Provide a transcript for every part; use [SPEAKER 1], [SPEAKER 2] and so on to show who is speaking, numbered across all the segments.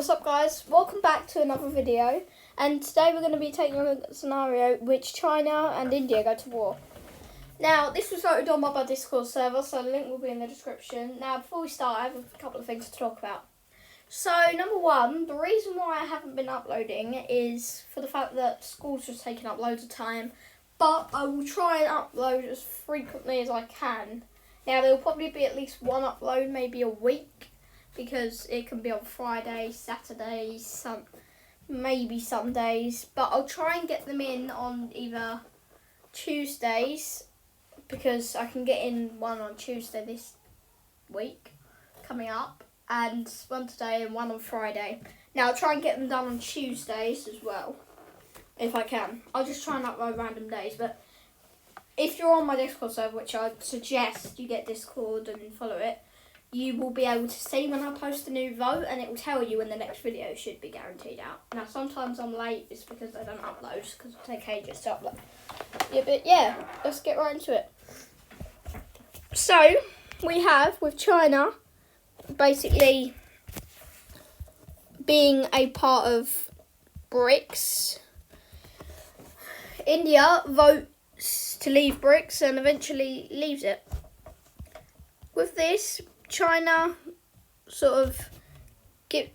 [SPEAKER 1] What's up guys, welcome back to another video, and today we're going to be taking a look at a scenario which China and India go to war. Now this was voted on by my Discord server, so the link will be in the description. Now before we start, I have a couple of things to talk about. So number one, the reason why I haven't been uploading is for the fact that school's just taking up loads of time, but I will try and upload as frequently as I can. Now there will probably be at least one upload, maybe a week, because it can be on Fridays, Saturdays, maybe some days, but I'll try and get them in on either Tuesdays, because I can get in one on Tuesday this week coming up, and one today and one on Friday. Now I'll try and get them done on Tuesdays as well, if I can. I'll just try and upload random days, but if you're on my Discord server, which I'd suggest you get Discord and follow it, you will be able to see when I post a new vote, and it will tell you when the next video should be guaranteed out. Now sometimes I'm late, it's because I don't upload, because it takes ages to upload. But let's get right into it. So, we have, with China, basically being a part of BRICS. India votes to leave BRICS and eventually leaves it. With this, China sort of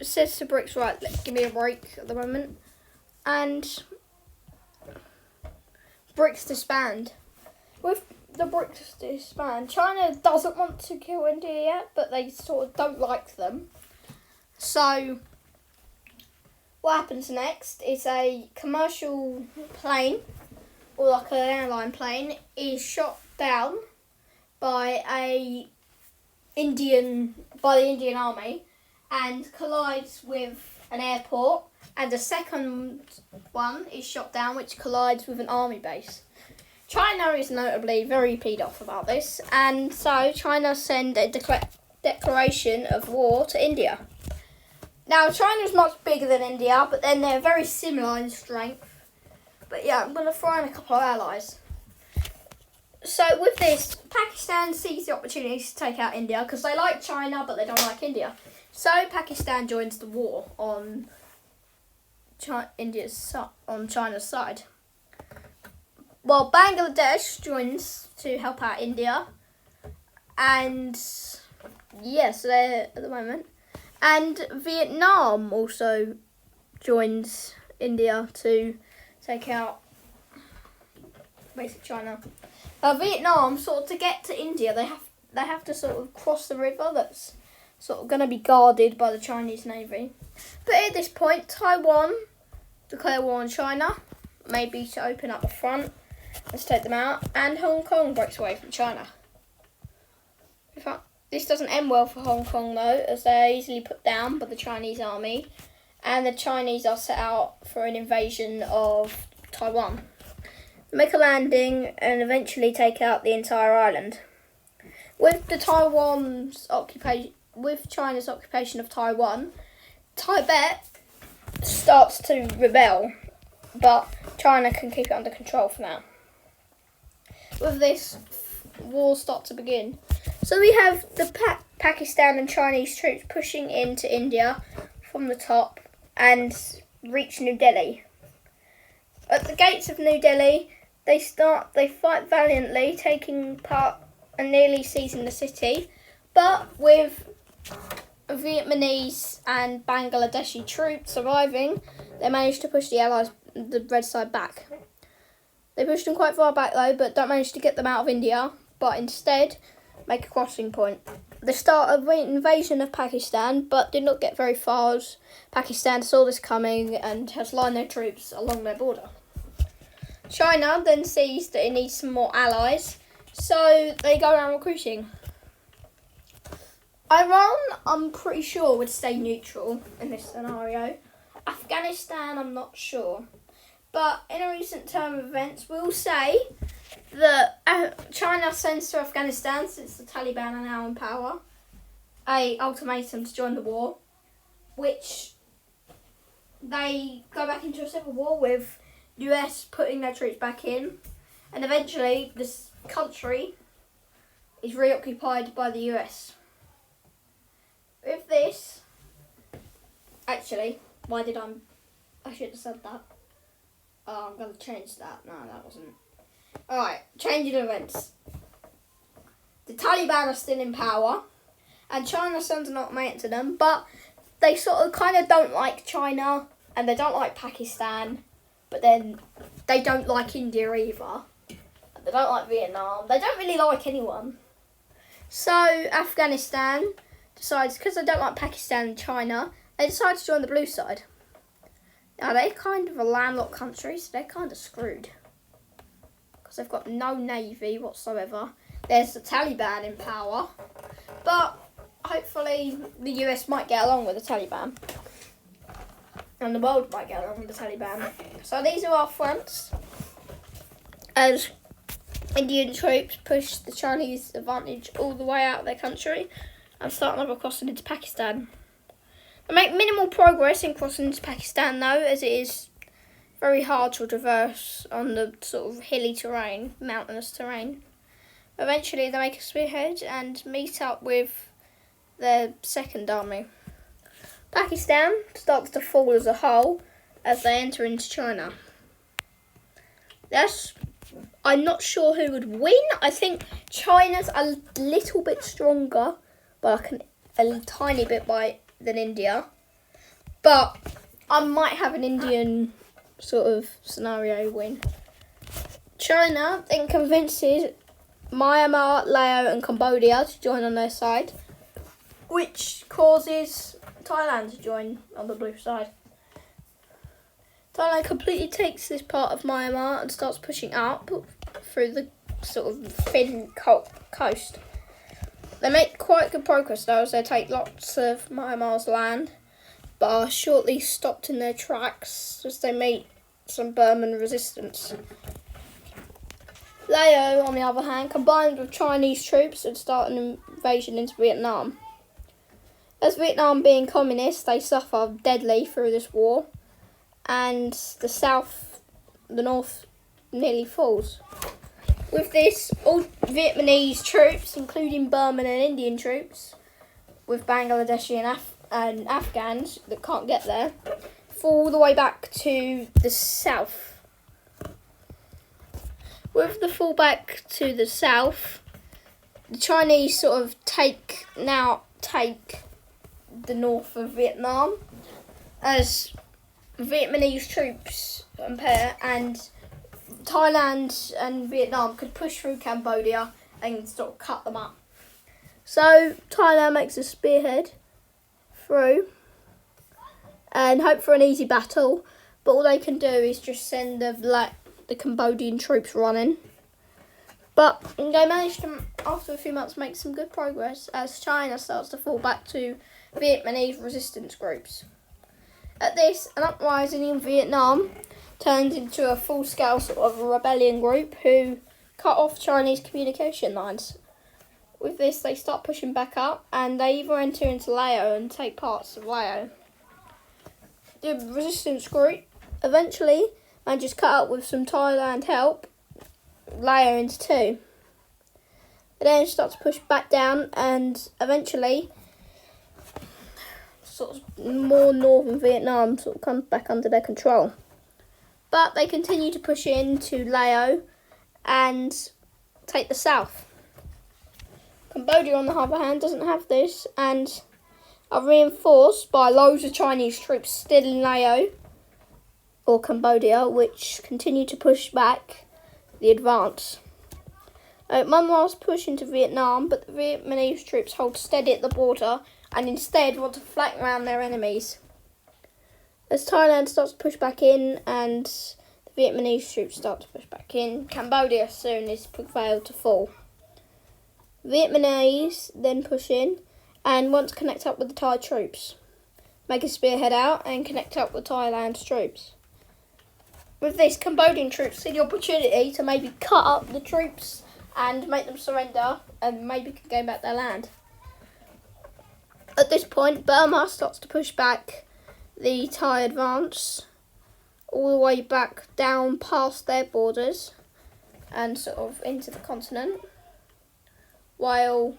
[SPEAKER 1] says to BRICS, right, give me a break at the moment, and BRICS disband. With the BRICS disband, China doesn't want to kill India yet, but they sort of don't like them. So what happens next is a commercial plane, or like an airline plane, is shot down by the Indian army and collides with an airport, and the second one is shot down which collides with an army base. China is notably very peed off about this, and so China send a declaration of war to India. Now China is much bigger than India, but then they're very similar in strength. But yeah, I'm going to throw in a couple of allies. So with this, Pakistan sees the opportunity to take out India because they like China but they don't like India. So Pakistan joins the war on China's side. While Bangladesh joins to help out India, and yes, they're at the moment. And Vietnam also joins India to take out basically China. Vietnam, sort of to get to India, they have to sort of cross the river that's sort of going to be guarded by the Chinese Navy. But at this point, Taiwan declare war on China, maybe to open up the front and to take them out, and Hong Kong breaks away from China. In fact, this doesn't end well for Hong Kong though, as they are easily put down by the Chinese army, and the Chinese are set out for an invasion of Taiwan. Make a landing and eventually take out the entire island. With China's occupation of Taiwan, Tibet starts to rebel, but China can keep it under control for now. With this, wars start to begin. So we have the Pakistan and Chinese troops pushing into India from the top and reach New Delhi. At the gates of New Delhi, they fight valiantly, taking part and nearly seizing the city, but with Vietnamese and Bangladeshi troops surviving, they managed to push the Allies, the red side, back. They pushed them quite far back though, but don't manage to get them out of India, but instead make a crossing point. The start of the invasion of Pakistan, but did not get very far as Pakistan saw this coming and has lined their troops along their border. China then sees that it needs some more allies, so they go around recruiting. Iran, I'm pretty sure, would stay neutral in this scenario. Afghanistan, I'm not sure. But in a recent turn of events, we'll say that China sends to Afghanistan, since the Taliban are now in power, a ultimatum to join the war, which they go back into a civil war with US putting their troops back in, and eventually this country is reoccupied by the US. With this, Actually, why did I should have said that. Oh, I'm going to change that. No, that wasn't. Alright, changing events. The Taliban are still in power, and China sends an ultimatum to them, but they sort of kind of don't like China, and they don't like Pakistan, but then they don't like India either. They don't like Vietnam. They don't really like anyone. So Afghanistan decides, because they don't like Pakistan and China, they decide to join the blue side. Now they're kind of a landlocked country, so they're kind of screwed. Because they've got no navy whatsoever. There's the Taliban in power. But hopefully the US might get along with the Taliban. And the world might get along with the Taliban. So these are our fronts. As Indian troops push the Chinese advantage all the way out of their country and start another crossing into Pakistan. They make minimal progress in crossing into Pakistan though, as it is very hard to traverse on the sort of hilly terrain, mountainous terrain. Eventually they make a spearhead and meet up with their second army. Pakistan starts to fall as a whole as they enter into China. I'm not sure who would win. I think China's a little bit stronger, but a tiny bit than India. But I might have an Indian sort of scenario win. China then convinces Myanmar, Laos and Cambodia to join on their side, which causes Thailand to join on the blue side. Thailand completely takes this part of Myanmar and starts pushing up through the sort of thin coast. They make quite good progress though, as they take lots of Myanmar's land, but are shortly stopped in their tracks as they meet some Burman resistance. Laos, on the other hand, combined with Chinese troops and start an invasion into Vietnam. As Vietnam being communist, they suffer deadly through this war, and the north nearly falls. With this, all Vietnamese troops, including Burman and Indian troops, with Bangladeshi and Afghans that can't get there, fall all the way back to the south. With the fall back to the south, the Chinese sort of take the north of Vietnam, as Vietnamese troops and Thailand and Vietnam could push through Cambodia and sort of cut them up. So Thailand makes a spearhead through and hope for an easy battle, but all they can do is just send the Cambodian troops running. But they managed to, after a few months, make some good progress as China starts to fall back to Vietnamese resistance groups. At this, an uprising in Vietnam turns into a full-scale sort of rebellion group who cut off Chinese communication lines. With this, they start pushing back up, and they even enter into Laos and take parts of Laos. The resistance group eventually manages to cut up with some Thailand help Laos into two. They then start to push back down, and eventually sort of more northern Vietnam sort of comes back under their control. But they continue to push into Laos and take the south. Cambodia, on the other hand, doesn't have this and are reinforced by loads of Chinese troops still in Laos or Cambodia, which continue to push back the advance. One last push into Vietnam, but the Vietnamese troops hold steady at the border and instead want to flank around their enemies. As Thailand starts to push back in and the Vietnamese troops start to push back in, Cambodia soon is prevailed to fall. Vietnamese then push in and want to connect up with the Thai troops, make a spearhead out and connect up with Thailand's troops. With this, Cambodian troops see the opportunity to maybe cut up the troops and make them surrender and maybe can gain back their land. At this point, Burma starts to push back the Thai advance all the way back down past their borders and sort of into the continent, while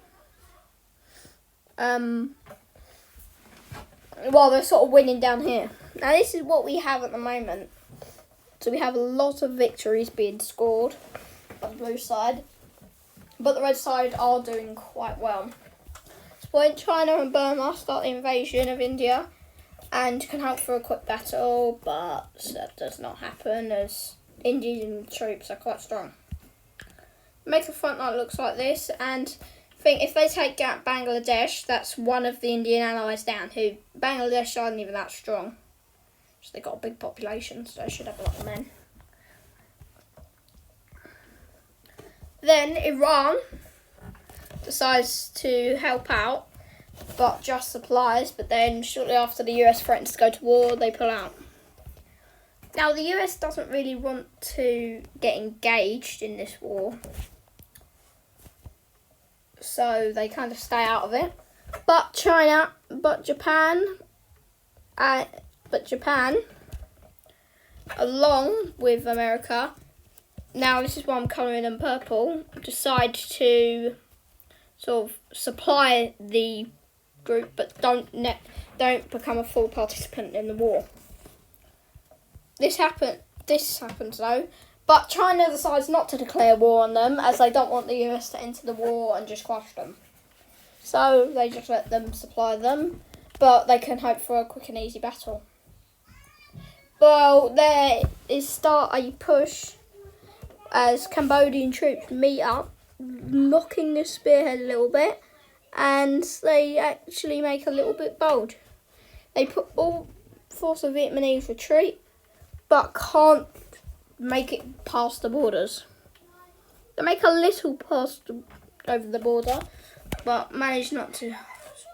[SPEAKER 1] while they're sort of winning down here. Now this is what we have at the moment. So we have a lot of victories being scored on the blue side, but the red side are doing quite well. So when China and Burma start the invasion of India and can hope for a quick battle, but that does not happen as Indian troops are quite strong. Make the front line looks like this, and I think if they take out Bangladesh, that's one of the Indian allies down, who Bangladesh aren't even that strong. So they've got a big population, so they should have a lot of men. Then Iran decides to help out, but just supplies, but then shortly after the US threatens to go to war, they pull out. Now the US doesn't really want to get engaged in this war, so they kind of stay out of it. But Japan, along with America, now this is why I'm colouring them purple, decide to sort of supply the group, but don't become a full participant in the war. This happens though, but China decides not to declare war on them, as they don't want the US to enter the war and just crush them. So they just let them supply them, but they can hope for a quick and easy battle. Well, there is start a push as Cambodian troops meet up, knocking the spearhead a little bit, and they actually make a little bit bold. They put all force of Vietnamese retreat, but can't make it past the borders. They make a little pass over the border, but manage not to,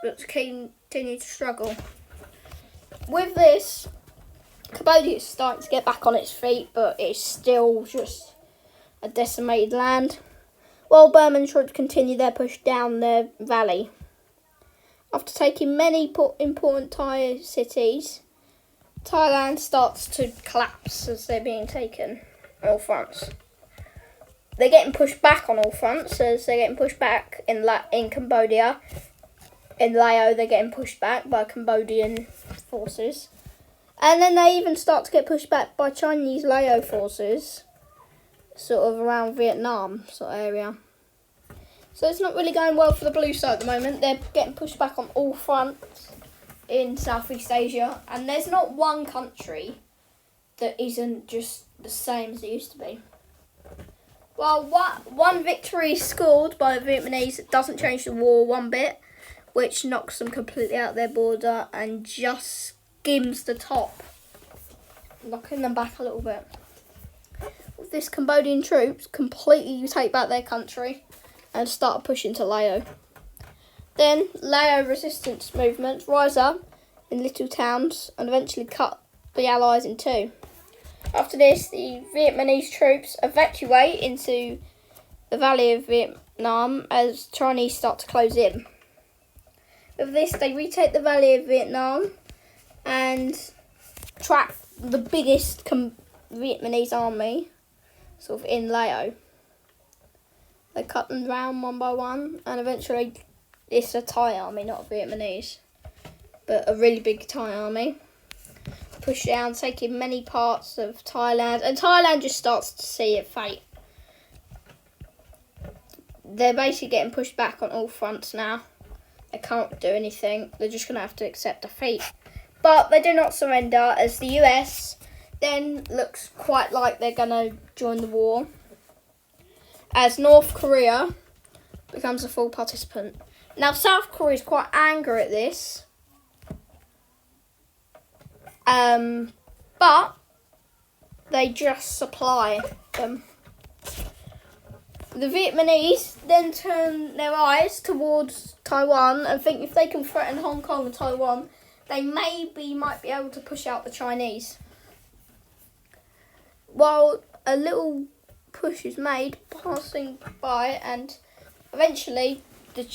[SPEAKER 1] but to continue to struggle. With this, Cambodia is starting to get back on its feet, but it's still just a decimated land, while Burman troops continue their push down their valley. After taking many important Thai cities, Thailand starts to collapse as they're being taken on all fronts. They're getting pushed back on all fronts, as they're getting pushed back in Cambodia. In Lao, they're getting pushed back by Cambodian forces. And then they even start to get pushed back by Chinese Lao forces, sort of around Vietnam sort of area. So it's not really going well for the blue side at the moment. They're getting pushed back on all fronts in Southeast Asia, and there's not one country that isn't just the same as it used to be. Well, one victory scored by the Vietnamese, it doesn't change the war one bit, which knocks them completely out their border and just skims the top, knocking them back a little bit. With this, Cambodian troops completely take back their country and start pushing to Lao. Then Lao resistance movements rise up in little towns and eventually cut the Allies in two. After this, the Vietnamese troops evacuate into the Valley of Vietnam as Chinese start to close in. With this, they retake the Valley of Vietnam and trap the biggest Vietnamese army sort of in Lao. They cut them down one by one, and eventually it's a Thai army, not a Vietnamese, but a really big Thai army. Push down, taking many parts of Thailand, and Thailand just starts to see its fate. They're basically getting pushed back on all fronts now. They can't do anything. They're just going to have to accept defeat. But they do not surrender, as the US then looks quite like they're going to join the war, as North Korea becomes a full participant. Now, South Korea is quite angry at this, but they just supply them. The Vietnamese then turn their eyes towards Taiwan and think if they can threaten Hong Kong and Taiwan, they might be able to push out the Chinese. While a little push is made, passing by, and eventually the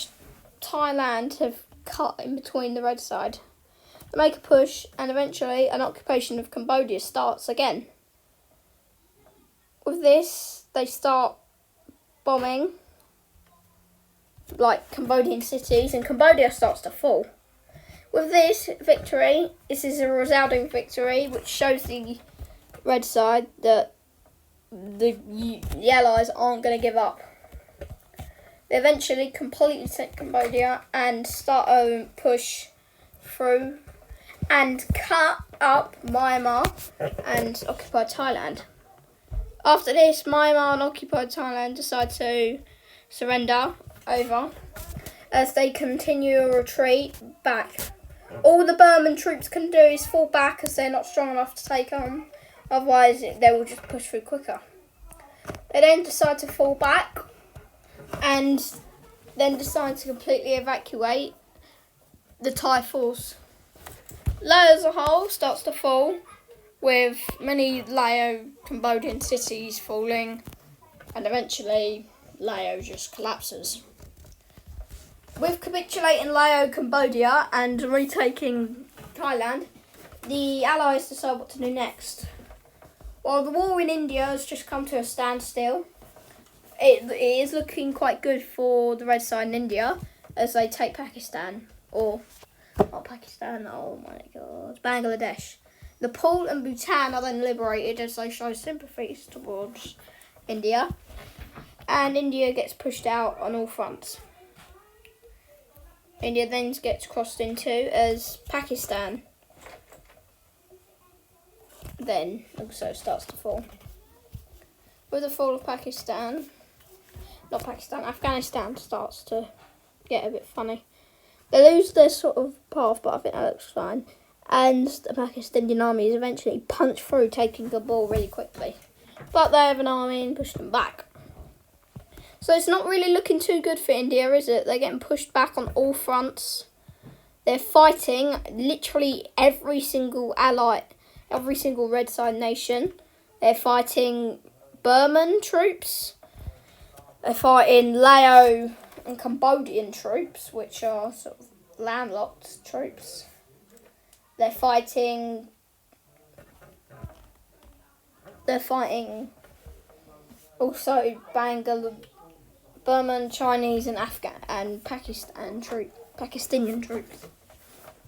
[SPEAKER 1] Thailand have cut in between the red side. They make a push, and eventually an occupation of Cambodia starts again. With this, they start bombing like Cambodian cities, and Cambodia starts to fall. With this victory, this is a resounding victory, which shows the red side that the Allies aren't going to give up. They eventually completely take Cambodia and start a push through and cut up Myanmar and occupy Thailand. After this, Myanmar and occupied Thailand decide to surrender over as they continue a retreat back. All the Burman troops can do is fall back as they're not strong enough to take on, otherwise they will just push through quicker. They then decide to fall back and then decide to completely evacuate the Thai force. Laos as a whole starts to fall, with many Lao Cambodian cities falling, and eventually Lao just collapses. With capitulating Lao Cambodia and retaking Thailand, the Allies decide what to do next. While the war in India has just come to a standstill, it is looking quite good for the red side in India as they take Pakistan, or not Pakistan, oh my god, Bangladesh. Nepal and Bhutan are then liberated as they show sympathies towards India, and India gets pushed out on all fronts. India then gets crossed into as Pakistan then also starts to fall. With the fall of Afghanistan starts to get a bit funny. They lose their sort of path, but I think that looks fine. And the Pakistani army is eventually punched through, taking Kabul really quickly. But they have an army and push them back. So it's not really looking too good for India, is it? They're getting pushed back on all fronts. They're fighting literally every single red side nation. They're fighting Burman troops. They're fighting Lao and Cambodian troops, which are sort of landlocked troops. They're fighting also Burman, Chinese and Pakistani troops.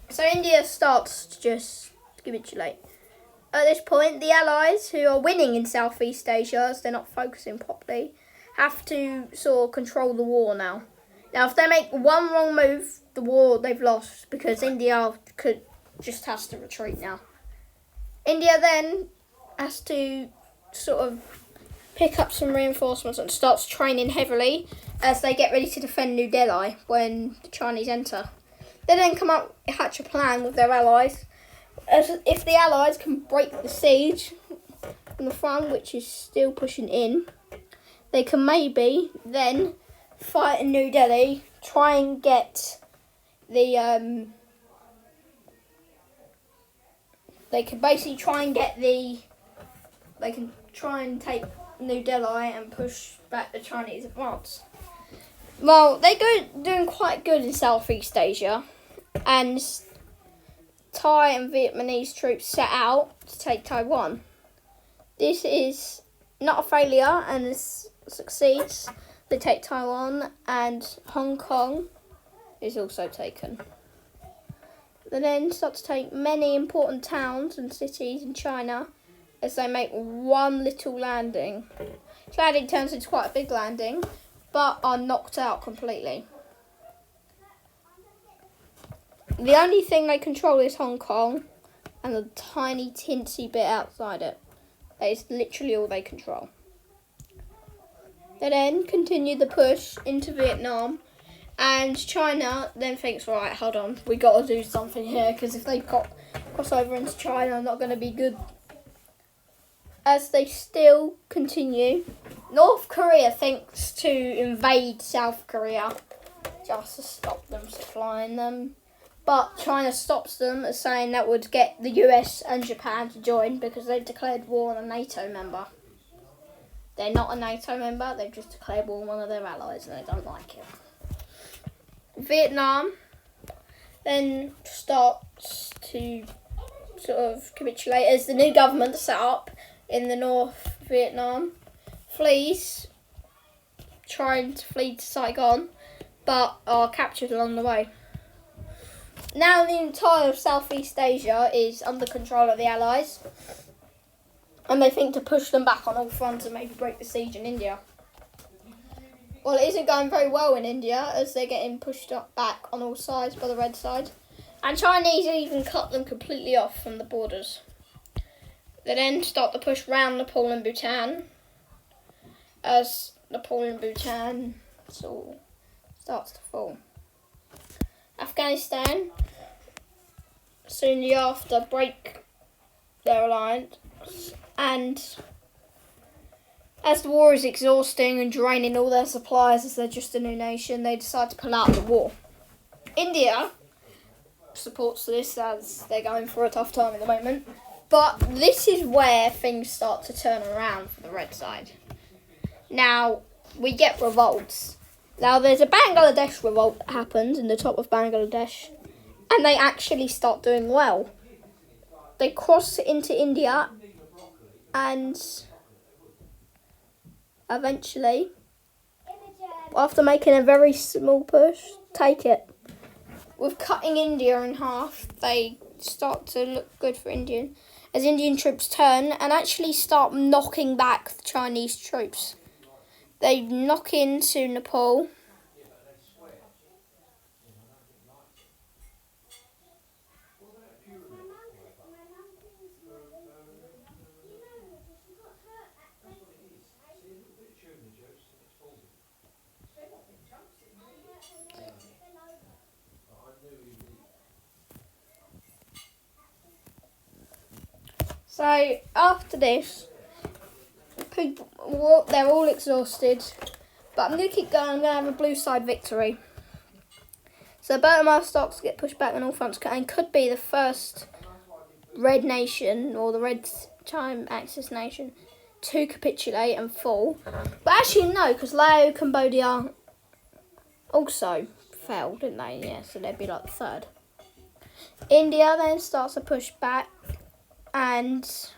[SPEAKER 1] So India starts to just capitulate. At this point, the Allies, who are winning in Southeast Asia as they're not focusing properly, have to sort of control the war now. Now, if they make one wrong move, the war they've lost, because India has to retreat now. India then has to sort of pick up some reinforcements and starts training heavily as they get ready to defend New Delhi when the Chinese enter. They then hatch a plan with their allies. As if the Allies can break the siege from the front, which is still pushing in, they can maybe then fight in New Delhi, try and get the they can try and take New Delhi and push back the Chinese advance. Well, they go doing quite good in Southeast Asia, and Thai and Vietnamese troops set out to take Taiwan. This is not a failure and this succeeds. They take Taiwan and Hong Kong is also taken. They then start to take many important towns and cities in China as they make one little landing. This landing turns into quite a big landing, but are knocked out completely. The only thing they control is Hong Kong and the tiny teensy bit outside it. That is literally all they control. They then continue the push into Vietnam, and China then thinks, right, hold on, we got to do something here, because if they cross over into China, not going to be good. As they still continue, North Korea thinks to invade South Korea just to stop them supplying them. But China stops them, as saying that would get the US and Japan to join because they've declared war on a NATO member. They're not a NATO member, they've just declared war on one of their allies and they don't like it. Vietnam then starts to sort of capitulate as the new government set up in the North Vietnam trying to flee to Saigon, but are captured along the way. now the entire of Southeast Asia is under control of the Allies, and they think to push them back on all fronts and maybe break the siege in India. Well, it isn't going very well in India as they're getting pushed up back on all sides by the red side, and Chinese even cut them completely off from the borders. They then start to push round Nepal and Bhutan as Nepal and Bhutan sort of starts to fall. Afghanistan soon after break their alliance, and as the war is exhausting and draining all their supplies as they're just a new nation, they decide to pull out of the war. India supports this as they're going through a tough time at the moment, but this is where things start to turn around for the red side. Now, we get revolts. Now, there's a Bangladesh revolt that happens in the top of Bangladesh, and they actually start doing well. They cross into India, and eventually, after making a very small push, take it. With cutting India in half, they start to look good for Indian, as Indian troops turn and actually start knocking back the Chinese troops. They knock into Nepal. So after this, people, they're all exhausted, but I'm going to keep going. I'm going to have a blue side victory. So Burma starts to get pushed back on all fronts and could be the first red nation, or the red time axis nation, to capitulate and fall. But actually no, because Laos, Cambodia also fell, didn't they? Yeah, so they'd be like the third. India then starts to push back and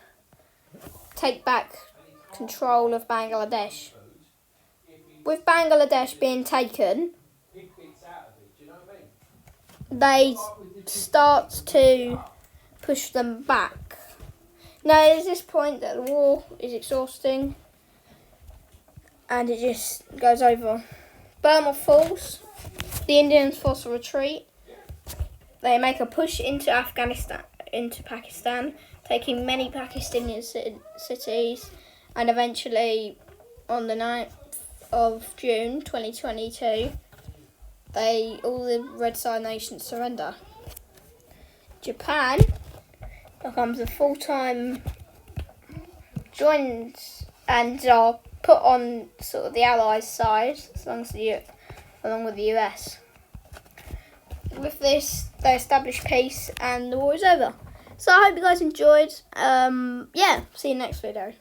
[SPEAKER 1] take back control of Bangladesh. With Bangladesh being taken, they start to push them back. Now, there's this point that the war is exhausting and it just goes over. Burma falls. The Indians force a retreat. They make a push into Pakistan, taking many Pakistani cities, and eventually on the 9th of June 2022, all the red side nations surrender. Japan becomes a full-time, joins and are put on sort of the Allies' side, along with the US. With this, they establish peace and the war is over. So I hope you guys enjoyed. See you next video.